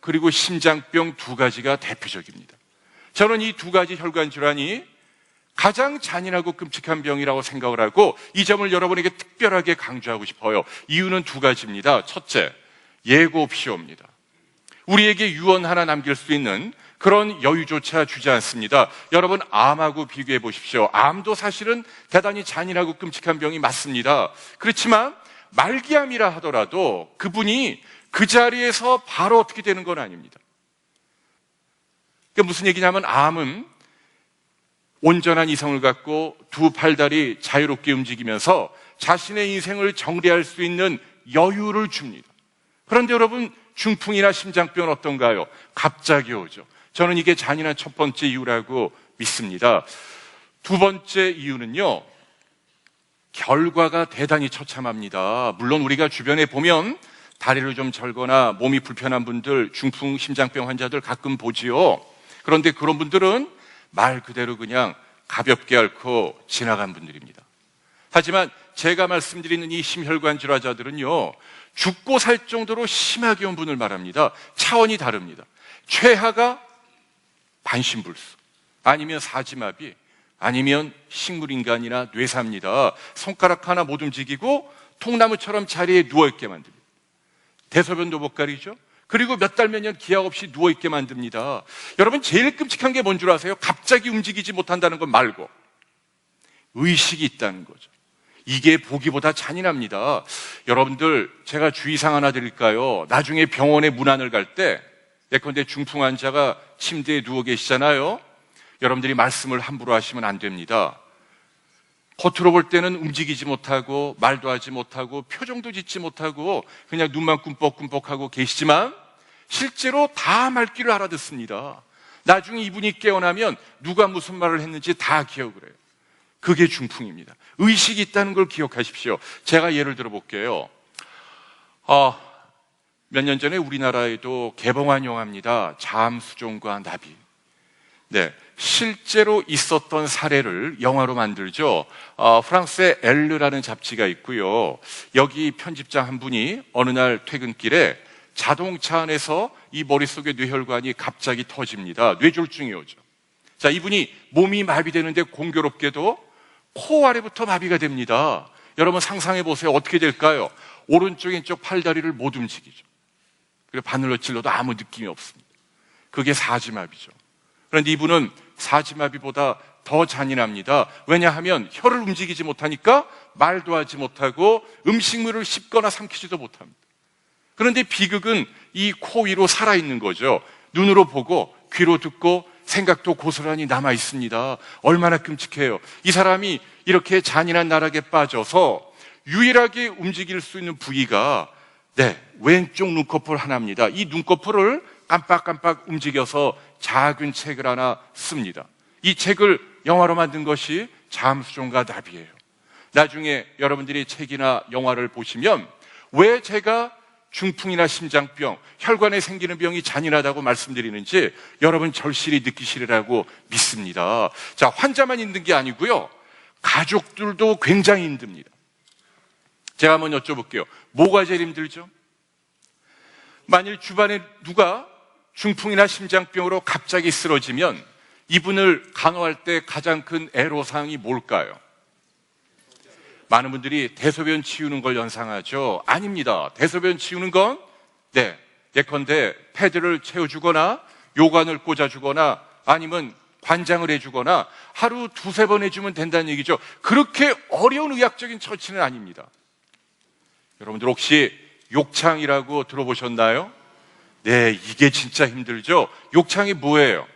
그리고 심장병 두 가지가 대표적입니다. 저는 이 두 가지 혈관 질환이 가장 잔인하고 끔찍한 병이라고 생각을 하고 이 점을 여러분에게 특별하게 강조하고 싶어요. 이유는 두 가지입니다. 첫째, 예고 없이옵니다. 우리에게 유언 하나 남길 수 있는 그런 여유조차 주지 않습니다. 여러분, 암하고 비교해 보십시오. 암도 사실은 대단히 잔인하고 끔찍한 병이 맞습니다. 그렇지만 말기암이라 하더라도 그분이 그 자리에서 바로 어떻게 되는 건 아닙니다. 그러니까 무슨 얘기냐면 암은 온전한 이성을 갖고 두 팔다리 자유롭게 움직이면서 자신의 인생을 정리할 수 있는 여유를 줍니다. 그런데 여러분, 중풍이나 심장병은 어떤가요? 갑자기 오죠. 저는 이게 잔인한 첫 번째 이유라고 믿습니다. 두 번째 이유는요, 결과가 대단히 처참합니다. 물론 우리가 주변에 보면 다리를 좀 절거나 몸이 불편한 분들, 중풍, 심장병 환자들 가끔 보지요. 그런데 그런 분들은 말 그대로 그냥 가볍게 앓고 지나간 분들입니다. 하지만 제가 말씀드리는 이 심혈관 질환자들은요, 죽고 살 정도로 심하게 온 분을 말합니다. 차원이 다릅니다. 최하가 반신불수, 아니면 사지마비, 아니면 식물인간이나 뇌사입니다. 손가락 하나 못 움직이고 통나무처럼 자리에 누워있게 만듭니다. 대소변도 못 가리죠. 그리고 몇 달, 몇 년 기약 없이 누워있게 만듭니다. 여러분, 제일 끔찍한 게 뭔 줄 아세요? 갑자기 움직이지 못한다는 것 말고 의식이 있다는 거죠. 이게 보기보다 잔인합니다. 여러분들, 제가 주의사항 하나 드릴까요? 나중에 병원에 문안을 갈 때 예컨대 중풍 환자가 침대에 누워 계시잖아요. 여러분들이 말씀을 함부로 하시면 안 됩니다. 겉으로 볼 때는 움직이지 못하고 말도 하지 못하고 표정도 짓지 못하고 그냥 눈만 꿈뻑꿈뻑하고 계시지만 실제로 다 말귀를 알아듣습니다. 나중에 이분이 깨어나면 누가 무슨 말을 했는지 다 기억을 해요. 그게 중풍입니다. 의식이 있다는 걸 기억하십시오. 제가 예를 들어 볼게요. 몇 년 전에 우리나라에도 개봉한 영화입니다. 잠수종과 나비. 네, 실제로 있었던 사례를 영화로 만들죠. 프랑스의 엘르라는 잡지가 있고요. 여기 편집장 한 분이 어느 날 퇴근길에 자동차 안에서 이 머릿속의 뇌혈관이 갑자기 터집니다. 뇌졸중이 오죠. 자, 이분이 몸이 마비되는데 공교롭게도 코 아래부터 마비가 됩니다. 여러분 상상해 보세요. 어떻게 될까요? 오른쪽 왼쪽 팔다리를 못 움직이죠. 그리고 바늘로 찔러도 아무 느낌이 없습니다. 그게 사지마비죠. 그런데 이분은 사지마비보다 더 잔인합니다. 왜냐하면 혀를 움직이지 못하니까 말도 하지 못하고 음식물을 씹거나 삼키지도 못합니다. 그런데 비극은 이 코 위로 살아있는 거죠. 눈으로 보고 귀로 듣고 생각도 고스란히 남아 있습니다. 얼마나 끔찍해요. 이 사람이 이렇게 잔인한 나락에 빠져서 유일하게 움직일 수 있는 부위가 왼쪽 눈꺼풀 하나입니다. 이 눈꺼풀을 깜빡깜빡 움직여서 작은 책을 하나 씁니다. 이 책을 영화로 만든 것이 잠수종과 나비예요. 나중에 여러분들이 책이나 영화를 보시면 왜 제가 중풍이나 심장병, 혈관에 생기는 병이 잔인하다고 말씀드리는지 여러분 절실히 느끼시리라고 믿습니다. 자, 환자만 힘든 게 아니고요, 가족들도 굉장히 힘듭니다. 제가 한번 여쭤볼게요. 뭐가 제일 힘들죠? 만일 주변에 누가 중풍이나 심장병으로 갑자기 쓰러지면 이분을 간호할 때 가장 큰 애로사항이 뭘까요? 많은 분들이 대소변 치우는 걸 연상하죠. 아닙니다. 대소변 치우는 건 예컨대 패드를 채워주거나 요관을 꽂아주거나 아니면 관장을 해주거나 하루 두세 번 해주면 된다는 얘기죠. 그렇게 어려운 의학적인 처치는 아닙니다. 여러분들 혹시 욕창이라고 들어보셨나요? 네, 이게 진짜 힘들죠. 욕창이 뭐예요?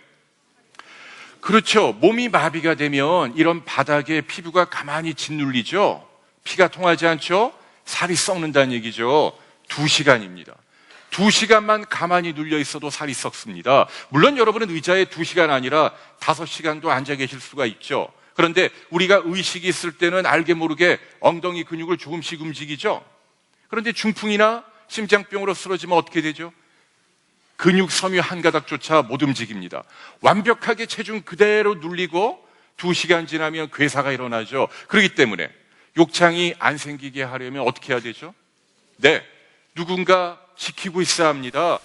그렇죠. 몸이 마비가 되면 이런 바닥에 피부가 가만히 짓눌리죠. 피가 통하지 않죠. 살이 썩는다는 얘기죠. 2시간입니다. 2시간만 가만히 눌려 있어도 살이 썩습니다. 물론 여러분은 의자에 2시간 아니라 5시간도 앉아 계실 수가 있죠. 그런데 우리가 의식이 있을 때는 알게 모르게 엉덩이 근육을 조금씩 움직이죠. 그런데 중풍이나 심장병으로 쓰러지면 어떻게 되죠? 근육 섬유 한 가닥조차 못 움직입니다. 완벽하게 체중 그대로 눌리고 2시간 지나면 괴사가 일어나죠. 그렇기 때문에 욕창이 안 생기게 하려면 어떻게 해야 되죠? 누군가 지키고 있어야 합니다.